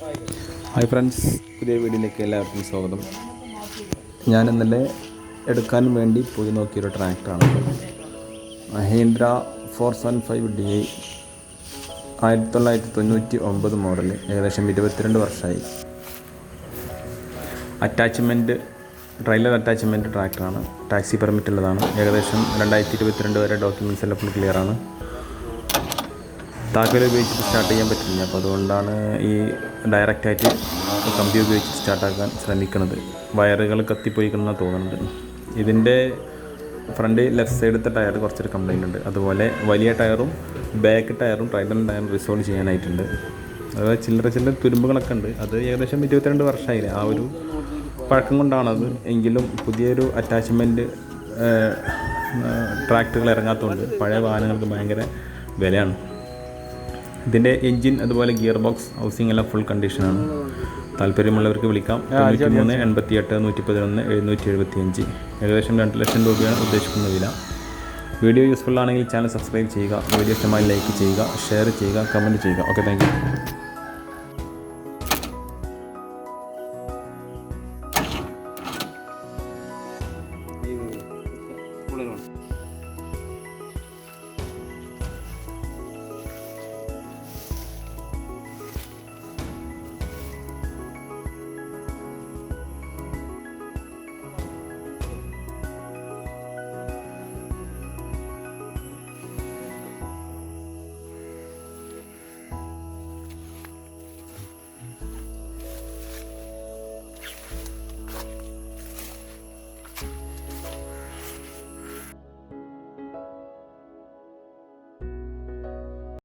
Hi friends, പുതിയ വീഡിയോയിലേക്ക് എല്ലാവർക്കും സ്വാഗതം. ഞാൻ ഇന്നലെ എടുക്കാൻ വേണ്ടി പോയി നോക്കിയൊരു ട്രാക്ടറാണ് മഹീന്ദ്ര 475DI 1999 മോഡൽ, ഏകദേശം 22 വർഷമായി. ട്രെയിലർ അറ്റാച്ച്മെൻറ്റ് ട്രാക്ടറാണ്. ടാക്സി പെർമിറ്റ് ഉള്ളതാണ്. ഏകദേശം 2022 വരെ ഡോക്യുമെൻറ്റ്സ് എല്ലാം ഫുൾ ക്ലിയറാണ്. താക്കോൽ ഉപയോഗിച്ചിട്ട് സ്റ്റാർട്ട് ചെയ്യാൻ പറ്റില്ല, അപ്പോൾ അതുകൊണ്ടാണ് ഈ ഡയറക്റ്റായിട്ട് കമ്പി ഉപയോഗിച്ച് സ്റ്റാർട്ടാക്കാൻ ശ്രമിക്കുന്നത്. വയറുകൾ കത്തിപ്പോയിക്കെന്നാണ് തോന്നുന്നുണ്ട്. ഇതിൻ്റെ ഫ്രണ്ട് ലെഫ്റ്റ് സൈഡത്തെ ടയർ കുറച്ചൊരു കംപ്ലൈൻ്റ് ഉണ്ട്. അതുപോലെ വലിയ ടയറും ബാക്ക് ടയറും ട്രൈഡൽ ടയറും റിസോൾവ് ചെയ്യാനായിട്ടുണ്ട്. അതുപോലെ ചില്ലറ തുരുമ്പുകളൊക്കെ ഉണ്ട്. അത് ഏകദേശം 22 വർഷമായില്ലേ, ആ ഒരു പഴക്കം കൊണ്ടാണത്. എങ്കിലും പുതിയൊരു അറ്റാച്ച്മെൻറ്റ് ട്രാക്ടറുകൾ ഇറങ്ങാത്തതുകൊണ്ട് പഴയ വാഹനങ്ങൾക്ക് ഭയങ്കര വിലയാണ്. ഇതിൻ്റെ എൻജിൻ അതുപോലെ ഗിയർ ബോക്സ് ഹൗസിംഗ് എല്ലാം ഫുൾ കണ്ടീഷനാണ്. താല്പര്യമുള്ളവർക്ക് വിളിക്കാം. 93 88 111 775. ഏകദേശം 2 ലക്ഷം രൂപയാണ് ഉദ്ദേശിക്കുന്ന വില. വീഡിയോ യൂസ്ഫുൾ ആണെങ്കിൽ ചാനൽ സബ്സ്ക്രൈബ് ചെയ്യുക. വീഡിയോ ഇഷ്ടമായി ലൈക്ക് ചെയ്യുക, ഷെയർ ചെയ്യുക, കമൻറ്റ് ചെയ്യുക. Okay, thank you.